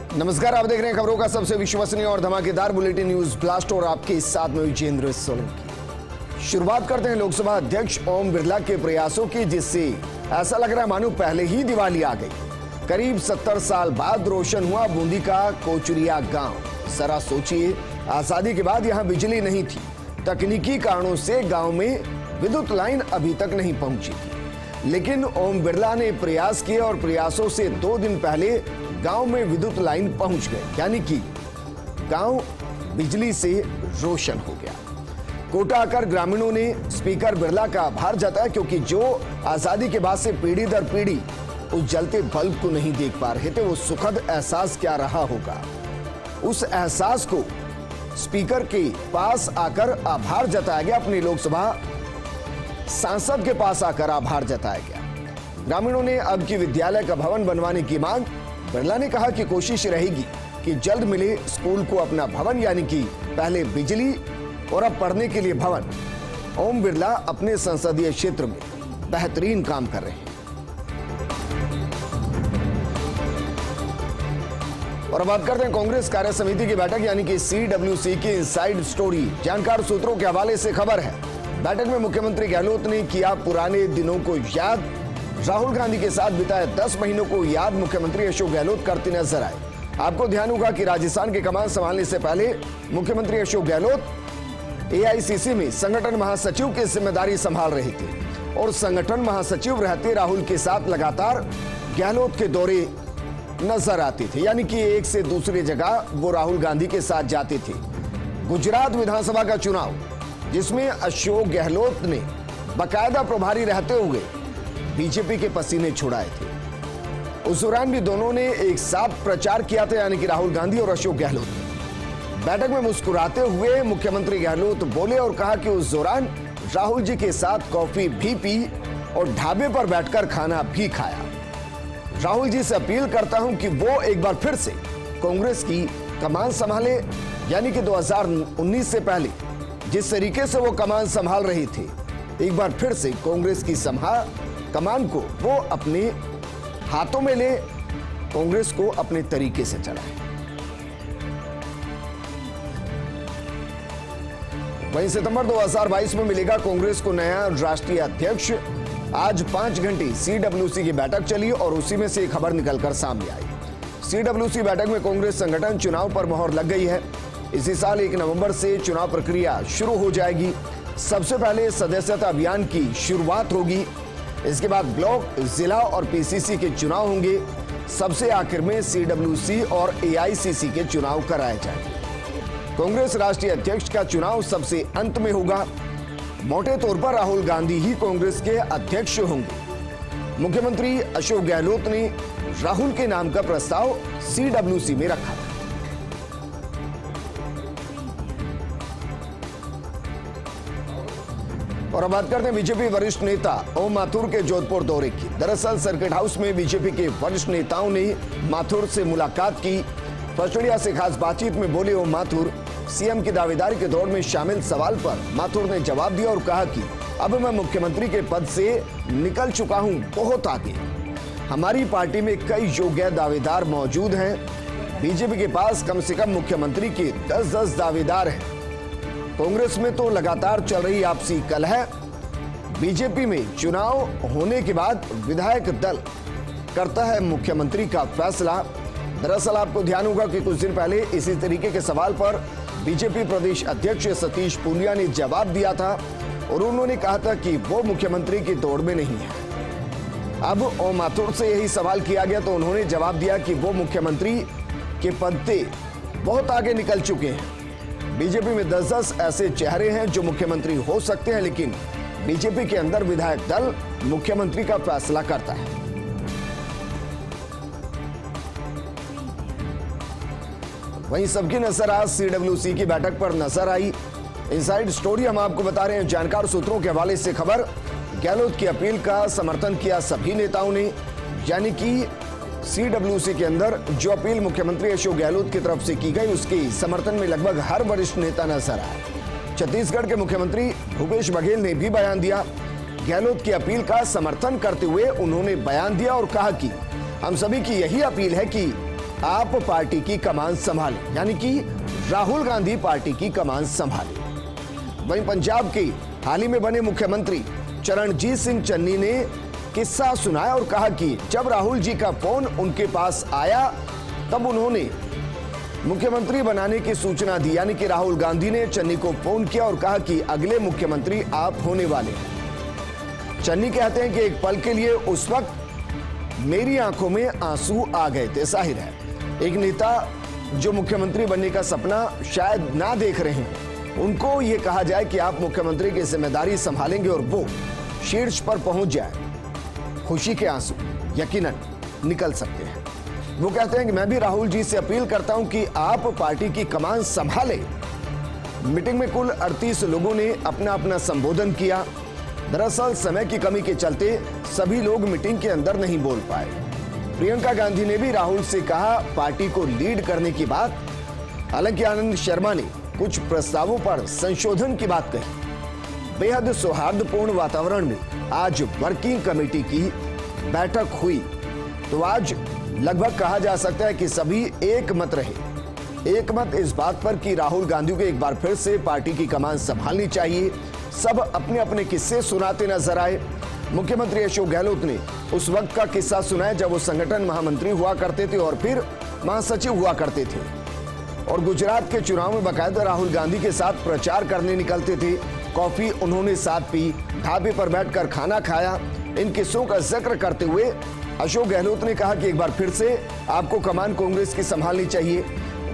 नमस्कार, आप देख रहे हैं खबरों का सबसे विश्वसनीय और धमाकेदार बुलेटिन न्यूज ब्लास्ट और आपके साथ में विजेंद्र सोलंकी। शुरुआत करते हैं लोकसभा अध्यक्ष ओम बिरला के प्रयासों की, जिससे ऐसा लग रहा है मानो पहले ही दिवाली आ गई। करीब 70 साल बाद रोशन हुआ बूंदी का कोचुरिया गांव। जरा सोचिए, आजादी के बाद यहां बिजली नहीं थी। तकनीकी कारणों से गांव में विद्युत लाइन अभी तक नहीं पहुंची थी, लेकिन ओम बिरला ने प्रयास किए और प्रयासों से 2 दिन पहले गांव में विद्युत लाइन पहुंच गए, यानी कि गांव बिजली से रोशन हो गया। कोटा आकर ग्रामीणों ने स्पीकर बिरला का आभार जताया, क्योंकि जो आजादी के बाद से पीढ़ी दर पीढ़ी उस जलते बल्ब को नहीं देख पा रहे थे, वो सुखद एहसास क्या रहा होगा। उस एहसास को स्पीकर के पास आकर आभार जताया गया, अपने लोकसभा सांसद के पास आकर आभार जताया गया। ग्रामीणों ने अब की विद्यालय का भवन बनवाने की मांग। बिरला ने कहा कि कोशिश रहेगी कि जल्द मिले स्कूल को अपना भवन, यानी कि पहले बिजली और अब पढ़ने के लिए भवन। ओम बिरला अपने संसदीय क्षेत्र में बेहतरीन काम कर रहे हैं। और अब बात करते हैं कांग्रेस कार्य समिति की बैठक, यानी कि CWC की इनसाइड स्टोरी। जानकार सूत्रों के हवाले से खबर है, बैठक में मुख्यमंत्री गहलोत ने किया पुराने दिनों को याद। राहुल गांधी के साथ बिताए 10 महीनों को याद मुख्यमंत्री अशोक गहलोत करते नजर आए। आपको ध्यान होगा कि राजस्थान की कमान संभालने से पहले मुख्यमंत्री अशोक गहलोत AICC में संगठन महासचिव की जिम्मेदारी संभाल रहे थे और संगठन महासचिव रहते राहुल के साथ लगातार गहलोत के दौरे नजर आते थे, यानी कि एक से दूसरी जगह वो राहुल गांधी के साथ जाते थे। गुजरात विधानसभा का चुनाव, जिसमें अशोक गहलोत ने बाकायदा प्रभारी रहते हुए बीजेपी के पसीने छुड़ाए थे, उस दौरान भी दोनों ने एक साथ प्रचार किया था, यानी कि राहुल गांधी और अशोक गहलोत। बैठक में मुस्कुराते हुए मुख्यमंत्री गहलोत बोले और कहा कि उस दौरान राहुल जी के साथ कॉफी भी पी और ढाबे पर बैठकर खाना भी खाया। राहुल जी से अपील करता हूं कि वो एक बार फिर से कांग्रेस की कमान संभाले, यानी कि 2019 से पहले जिस तरीके से वो कमान संभाल रही थी, एक बार फिर से कांग्रेस की कमान को वो अपने हाथों में ले, कांग्रेस को अपने तरीके से चलाए। वहीं सितंबर 2022 में मिलेगा कांग्रेस को नया राष्ट्रीय अध्यक्ष। आज 5 घंटे CWC की बैठक चली और उसी में से खबर निकलकर सामने आई। CWC बैठक में कांग्रेस संगठन चुनाव पर मोहर लग गई है। इसी साल 1 नवंबर से चुनाव प्रक्रिया शुरू हो जाएगी। सबसे पहले सदस्यता अभियान की शुरुआत होगी, इसके बाद ब्लॉक, जिला और PCC के चुनाव होंगे। सबसे आखिर में CWC और AICC के चुनाव कराए जाएंगे। कांग्रेस राष्ट्रीय अध्यक्ष का चुनाव सबसे अंत में होगा। मोटे तौर पर राहुल गांधी ही कांग्रेस के अध्यक्ष होंगे। मुख्यमंत्री अशोक गहलोत ने राहुल के नाम का प्रस्ताव CWC में रखा था। और अब बात करते हैं बीजेपी वरिष्ठ नेता ओम माथुर के जोधपुर दौरे की। दरअसल सर्किट हाउस में बीजेपी के वरिष्ठ नेताओं ने माथुर से मुलाकात की। पचड़िया से खास बातचीत में बोले ओम माथुर। CM की दावेदारी के दौर में शामिल सवाल पर माथुर ने जवाब दिया और कहा कि अब मैं मुख्यमंत्री के पद से निकल चुका हूं, बहुत आगे। हमारी पार्टी में कई योग्य दावेदार मौजूद हैं। बीजेपी के पास कम से कम मुख्यमंत्री के 10-10 दावेदार हैं। कांग्रेस में तो लगातार चल रही आपसी कलह। बीजेपी में चुनाव होने के बाद विधायक दल करता है मुख्यमंत्री का फैसला। दरअसल आपको ध्यान होगा कि कुछ दिन पहले इसी तरीके के सवाल पर बीजेपी प्रदेश अध्यक्ष सतीश पूनिया ने जवाब दिया था और उन्होंने कहा था कि वो मुख्यमंत्री की दौड़ में नहीं है। अब ओम माथुर से यही सवाल किया गया तो उन्होंने जवाब दिया कि वो मुख्यमंत्री के पद से बहुत आगे निकल चुके हैं। बीजेपी में 10-10 ऐसे चेहरे हैं जो मुख्यमंत्री हो सकते हैं, लेकिन बीजेपी के अंदर विधायक दल मुख्यमंत्री का फैसला करता है। वहीं सबकी नजर आज CWC की बैठक पर नजर आई। इनसाइड स्टोरी हम आपको बता रहे हैं, जानकार सूत्रों के हवाले से खबर। गहलोत की अपील का समर्थन किया सभी नेताओं ने, यानी कि CWC के अंदर जो अपील मुख्यमंत्री अशोक गहलोत की तरफ से की गई, उसके समर्थन में लगभग हर वरिष्ठ नेता नजर आए। छत्तीसगढ़ के मुख्यमंत्री भूपेश बघेल ने भी बयान दिया। गहलोत की अपील का समर्थन करते हुए उन्होंने बयान दिया और कहा कि हम सभी की यही अपील है कि आप पार्टी की कमान संभालें, यानी कि राहुल गांधी पार्टी की कमान संभालें। वहीं पंजाब के हाल ही में बने मुख्यमंत्री चरणजीत सिंह चन्नी ने किस्सा सुनाया और कहा कि जब राहुल जी का फोन उनके पास आया तब उन्होंने मुख्यमंत्री बनाने की सूचना दी, यानी कि राहुल गांधी ने चन्नी को फोन किया और कहा कि अगले मुख्यमंत्री आप होने वाले हैं। चन्नी कहते हैं कि एक पल के लिए उस वक्त मेरी आंखों में आंसू आ गए थे। जाहिर है एक नेता जो मुख्यमंत्री बनने का सपना शायद ना देख रहे हैं, उनको यह कहा जाए कि आप मुख्यमंत्री की जिम्मेदारी संभालेंगे और वो शीर्ष पर पहुंच जाए, खुशी के आंसू यकीनन निकल सकते हैं। वो कहते हैं कि मैं भी राहुल जी से अपील करता हूं कि आप पार्टी की कमान संभालें। मीटिंग में कुल 38 लोगों ने अपना अपना संबोधन किया। दरअसल समय की कमी के चलते सभी लोग मीटिंग के अंदर नहीं बोल पाए। प्रियंका गांधी ने भी राहुल से कहा पार्टी को लीड करने की बात। हालांकि आनंद शर्मा ने कुछ प्रस्तावों पर संशोधन की बात कही। बेहद सौहार्दपूर्ण वातावरण में आज वर्किंग कमेटी की बैठक हुई, तो आज लगभग कहा जा सकता है कि सभी एक मत रहे। एक मत इस बात पर कि राहुल गांधी को एक बार फिर से पार्टी की कमान संभालनी चाहिए। सब अपने अपने किस्से सुनाते नजर आए। मुख्यमंत्री अशोक गहलोत ने उस वक्त का किस्सा सुनाया जब वो संगठन महामंत्री हुआ करते थे और फिर महासचिव हुआ करते थे और गुजरात के चुनाव में बाकायदा राहुल गांधी के साथ प्रचार करने निकलते थे। कॉफी उन्होंने साथ पी, ढाबे पर बैठकर खाना खाया। इन किस्सों का जिक्र करते हुए अशोक गहलोत ने कहा कि एक बार फिर से आपको कमान कांग्रेस की संभालनी चाहिए।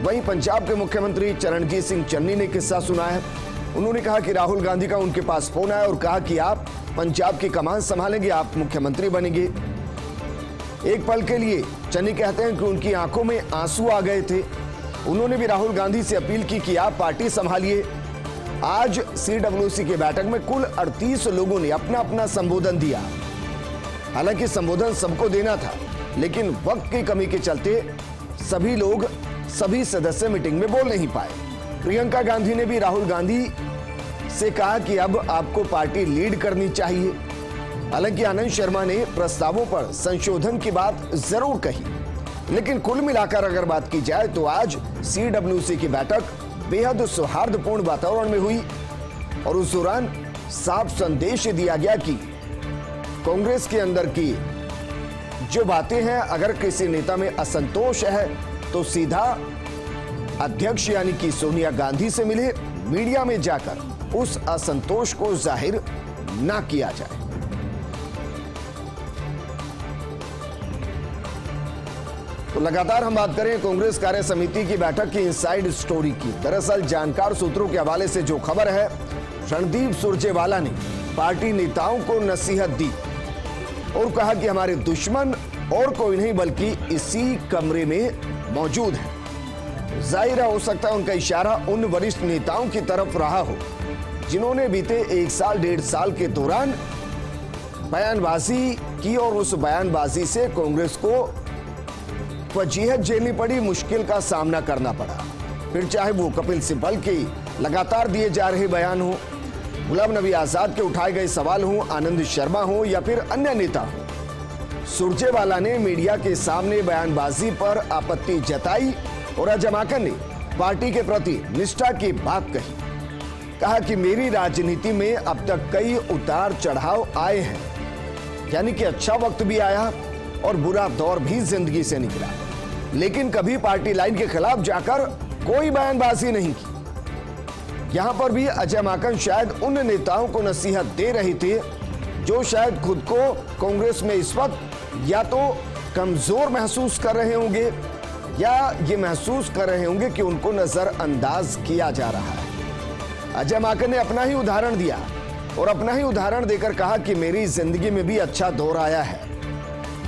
वहीं पंजाब के मुख्यमंत्री चरणजीत सिंह चन्नी ने किस्सा सुनाया। उन्होंने कहा कि राहुल गांधी का उनके पास फोन आया और कहा कि आप पंजाब की कमान संभालेंगे, आप मुख्यमंत्री बनेंगे। एक पल के लिए चन्नी कहते हैं कि उनकी आंखों में आंसू आ गए थे। उन्होंने भी राहुल गांधी से अपील की कि आप पार्टी संभालिए। आज CWC की बैठक में कुल 38 लोगों ने अपना अपना संबोधन दिया। हालांकि संबोधन सबको देना था, लेकिन वक्त की कमी के चलते सभी सदस्य मीटिंग में बोल नहीं पाए। प्रियंका गांधी ने भी राहुल गांधी से कहा कि अब आपको पार्टी लीड करनी चाहिए। हालांकि आनंद शर्मा ने प्रस्तावों पर संशोधन की बात जरूर कही, लेकिन कुल मिलाकर अगर बात की जाए तो आज CWC की बैठक बेहद सौहार्दपूर्ण वातावरण में हुई और उस दौरान साफ संदेश दिया गया कि कांग्रेस के अंदर की जो बातें हैं, अगर किसी नेता में असंतोष है तो सीधा अध्यक्ष यानी कि सोनिया गांधी से मिले, मीडिया में जाकर उस असंतोष को जाहिर ना किया जाए। तो लगातार हम बात करें कांग्रेस कार्य समिति की बैठक की इनसाइड स्टोरी की। दरअसल जानकार सूत्रों के हवाले से जो खबर है, रणदीप सुरजेवाला ने पार्टी नेताओं को नसीहत दी और कहा कि हमारे दुश्मन और कोई नहीं बल्कि इसी कमरे में मौजूद है। जाहिर हो सकता है उनका इशारा उन वरिष्ठ नेताओं की तरफ रहा हो जिन्होंने बीते 1 साल 1.5 साल के दौरान बयानबाजी की और उस बयानबाजी से कांग्रेस को वजीहत झेलनी पड़ी, मुश्किल का सामना करना पड़ा। फिर चाहे वो कपिल सिब्बल के लगातार दिए जा रहे बयान हो, गुलाम नबी आजाद के उठाए गए सवाल हों, आनंद शर्मा हो या फिर अन्य नेता हो, सुरजेवाला ने मीडिया के सामने बयानबाजी पर आपत्ति जताई और अजमाकर ने पार्टी के प्रति निष्ठा की बात कही। कहा कि मेरी राजनीति में अब तक कई उतार चढ़ाव आए हैं, यानी कि अच्छा वक्त भी आया और बुरा दौर भी जिंदगी से निकला, लेकिन कभी पार्टी लाइन के खिलाफ जाकर कोई बयानबाजी नहीं की। यहां पर भी अजय माकन शायद उन नेताओं को नसीहत दे रहे थे जो शायद खुद को कांग्रेस में इस वक्त या तो कमजोर महसूस कर रहे होंगे या ये महसूस कर रहे होंगे कि उनको नजरअंदाज किया जा रहा है। अजय माकन ने अपना ही उदाहरण दिया और अपना ही उदाहरण देकर कहा कि मेरी जिंदगी में भी अच्छा दौर आया है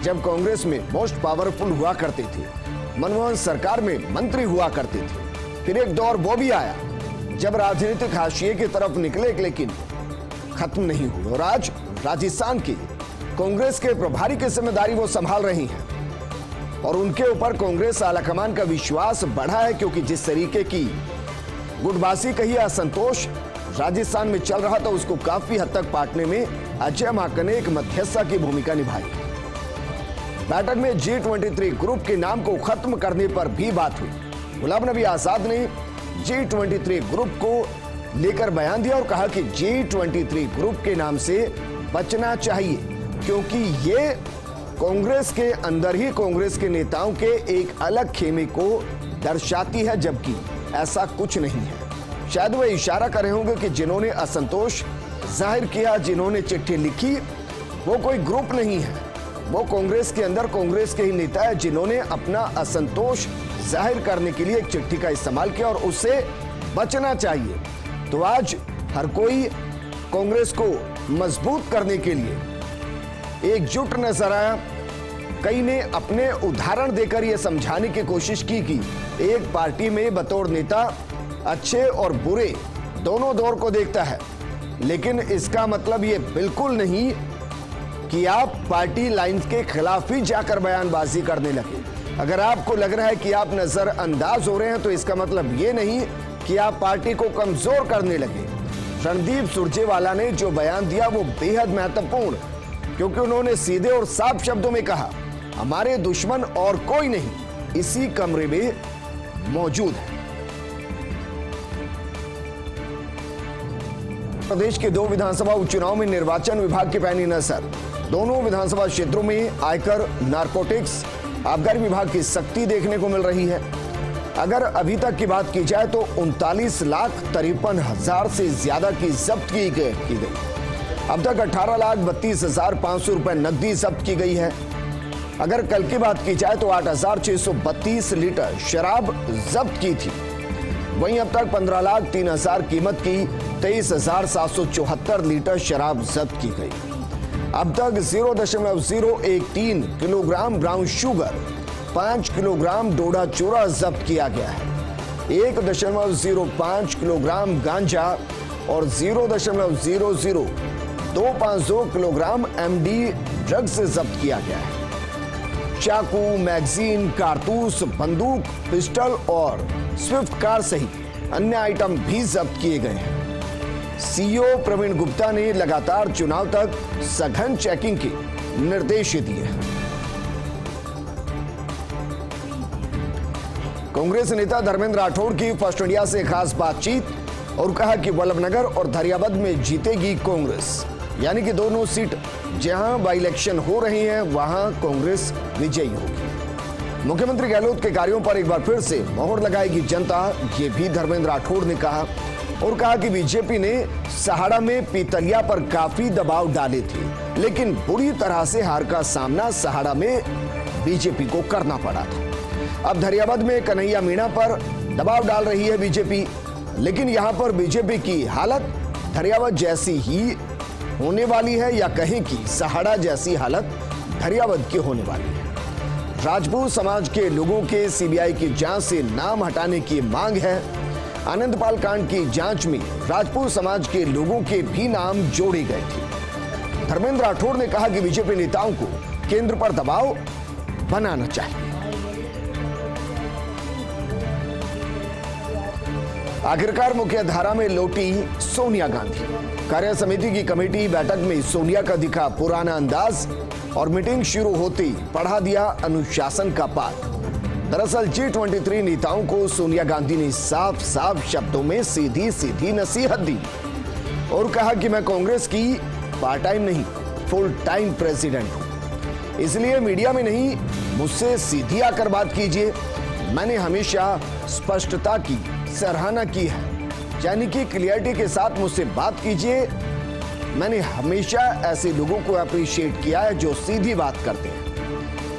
जब कांग्रेस में मोस्ट पावरफुल हुआ करते थे, मनमोहन सरकार में मंत्री हुआ करते थे। फिर एक दौर वो भी आया जब राजनीतिक हाशिए की तरफ निकले, लेकिन खत्म नहीं हुए और आज राजस्थान की कांग्रेस के प्रभारी की जिम्मेदारी वो संभाल रही हैं और उनके ऊपर कांग्रेस आलाकमान का विश्वास बढ़ा है, क्योंकि जिस तरीके की गुटबाजी कही असंतोष राजस्थान में चल रहा था उसको काफी हद तक पाटने में अजय माकन ने एक मध्यस्थता की भूमिका निभाई। बैठक में G23 ग्रुप के नाम को खत्म करने पर भी बात हुई। गुलाम नबी आजाद ने G23 ग्रुप को लेकर बयान दिया और कहा कि G23 ग्रुप के नाम से बचना चाहिए, क्योंकि ये कांग्रेस के अंदर ही कांग्रेस के नेताओं के एक अलग खेमे को दर्शाती है, जबकि ऐसा कुछ नहीं है। शायद वह इशारा कर रहे होंगे कि जिन्होंने असंतोष जाहिर किया, जिन्होंने चिट्ठी लिखी, वो कोई ग्रुप नहीं है, वो कांग्रेस के अंदर कांग्रेस के ही नेता है, जिन्होंने अपना असंतोष जाहिर करने के लिए एक चिट्ठी का इस्तेमाल किया और उससे बचना चाहिए। तो आज हर कोई कांग्रेस को मजबूत करने के लिए एकजुट नजर आया। कई ने अपने उदाहरण देकर यह समझाने की कोशिश की कि एक पार्टी में बतौर नेता अच्छे और बुरे दोनों दौर को देखता है, लेकिन इसका मतलब ये बिल्कुल नहीं कि आप पार्टी लाइन के खिलाफ ही जाकर बयानबाजी करने लगे। अगर आपको लग रहा है कि आप नजरअंदाज हो रहे हैं, तो इसका मतलब ये नहीं कि आप पार्टी को कमजोर करने लगे। रणदीप सुरजेवाला ने जो बयान दिया वो बेहद महत्वपूर्ण, क्योंकि उन्होंने सीधे और साफ शब्दों में कहा, हमारे दुश्मन और कोई नहीं इसी कमरे में मौजूद है। प्रदेश के 2 विधानसभा उपचुनाव में निर्वाचन विभाग की पैनी नजर। दोनों विधानसभा क्षेत्रों में आयकर, नारकोटिक्स, आबकारी विभाग की सख्ती देखने को मिल रही है। अगर अभी तक की बात की जाए तो 39,53,000 से ज्यादा की जब्त की गई। अब तक 18,32,500 रुपए नकदी जब्त की गई है। अगर कल की बात की जाए तो 8,632 लीटर शराब जब्त की थी। वहीं अब तक 15,03,000 कीमत की 23,774 लीटर शराब जब्त की गई। अब तक 0.013 किलोग्राम ब्राउन शुगर, 5 किलोग्राम डोडा चूरा जब्त किया गया है। 1.05 किलोग्राम गांजा और 0.00252 किलोग्राम MD ड्रग्स जब्त किया गया है। चाकू, मैगजीन, कारतूस, बंदूक, पिस्टल और स्विफ्ट कार सहित अन्य आइटम भी जब्त किए गए हैं। सीईओ प्रवीण गुप्ता ने लगातार चुनाव तक सघन चेकिंग के निर्देश दिए हैं। कांग्रेस नेता धर्मेंद्र राठौड़ की फर्स्ट इंडिया से खास बातचीत और कहा कि वल्लभनगर और धरियाबद में जीतेगी कांग्रेस, यानी कि दोनों सीट जहां बाई इलेक्शन हो रही हैं वहां कांग्रेस विजयी होगी। मुख्यमंत्री गहलोत के कार्यों पर एक बार फिर से मोहर लगाएगी जनता, ये भी धर्मेंद्र राठौड़ ने कहा और कहा कि बीजेपी ने सहाड़ा में पीतलिया पर काफी दबाव डाले थे, लेकिन बुरी तरह से हार का सामना सहाड़ा में बीजेपी को करना पड़ा था। अब धरियाबद में कन्हैया मीणा पर दबाव डाल रही है बीजेपी, लेकिन यहां पर बीजेपी की हालत धरियाबद जैसी ही होने वाली है, या कहें कि सहाड़ा जैसी हालत धरियाबद की होने वाली है। राजपूत समाज के लोगों के सीबीआई की जांच से नाम हटाने की मांग है। आनंदपाल कांड की जांच में राजपूत समाज के लोगों के भी नाम जोड़े गए थे। धर्मेंद्र राठौड़ ने कहा कि बीजेपी नेताओं को केंद्र पर दबाव बनाना चाहिए। आखिरकार मुख्य धारा में लौटी सोनिया गांधी। कार्य समिति की कमेटी बैठक में सोनिया का दिखा पुराना अंदाज और मीटिंग शुरू होते ही पढ़ा दिया अनुशासन का पाठ। दरअसल G23 नेताओं को सोनिया गांधी ने साफ साफ शब्दों में सीधी सीधी नसीहत दी और कहा कि मैं कांग्रेस की पार्ट टाइम नहीं फुल टाइम प्रेसिडेंट हूं, इसलिए मीडिया में नहीं मुझसे सीधी आकर बात कीजिए। मैंने हमेशा स्पष्टता की सराहना की है, यानी कि क्लियरिटी के साथ मुझसे बात कीजिए। मैंने हमेशा ऐसे लोगों को अप्रिशिएट किया है जो सीधी बात करते हैं।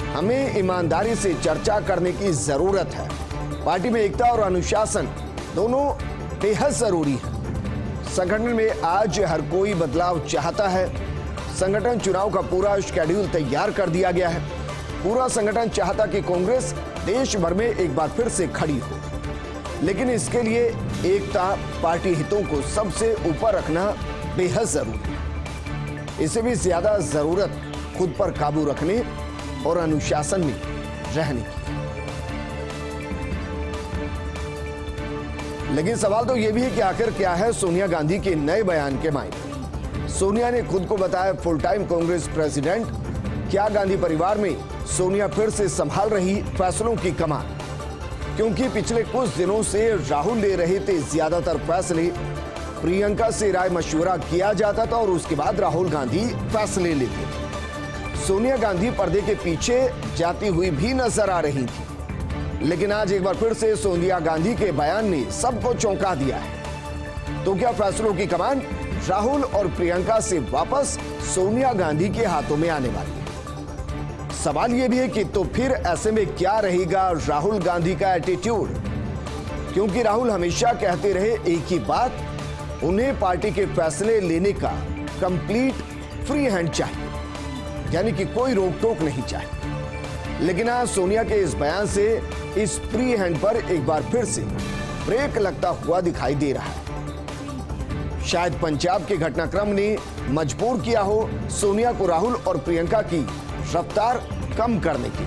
हमें ईमानदारी से चर्चा करने की जरूरत है। पार्टी में एकता और अनुशासन दोनों बेहद जरूरी है। संगठन में आज हर कोई बदलाव चाहता है। संगठन चुनाव का पूरा शेड्यूल तैयार कर दिया गया है। पूरा संगठन चाहता कि कांग्रेस देश भर में एक बार फिर से खड़ी हो, लेकिन इसके लिए एकता, पार्टी हितों को सबसे ऊपर रखना बेहद जरूरी है। इससे भी ज्यादा जरूरत खुद पर काबू रखने और अनुशासन में रहने की। लेकिन सवाल तो यह भी है कि आखिर क्या है सोनिया गांधी के नए बयान के मायने। सोनिया ने खुद को बताया फुल टाइम कांग्रेस प्रेसिडेंट। क्या गांधी परिवार में सोनिया फिर से संभाल रही फैसलों की कमान, क्योंकि पिछले कुछ दिनों से राहुल ले रहे थे ज्यादातर फैसले। प्रियंका से राय मशवरा किया जाता था और उसके बाद राहुल गांधी फैसले लेते थे। सोनिया गांधी पर्दे के पीछे जाती हुई भी नजर आ रही थी, लेकिन आज एक बार फिर से सोनिया गांधी के बयान ने सबको चौंका दिया है। तो क्या फैसलों की कमान राहुल और प्रियंका से वापस सोनिया गांधी के हाथों में आने वाली है? सवाल यह भी है कि तो फिर ऐसे में क्या रहेगा राहुल गांधी का एटीट्यूड, क्योंकि राहुल हमेशा कहते रहे एक ही बात, उन्हें पार्टी के फैसले लेने का कंप्लीट फ्री हैंड चाहिए, यानी कि कोई रोक टोक नहीं चाहिए। लेकिन आज सोनिया के इस बयान से इस फ्री हैंड पर एक बार फिर से ब्रेक लगता हुआ दिखाई दे रहा है। शायद पंजाब के घटनाक्रम ने मजबूर किया हो सोनिया को राहुल और प्रियंका की रफ्तार कम करने की।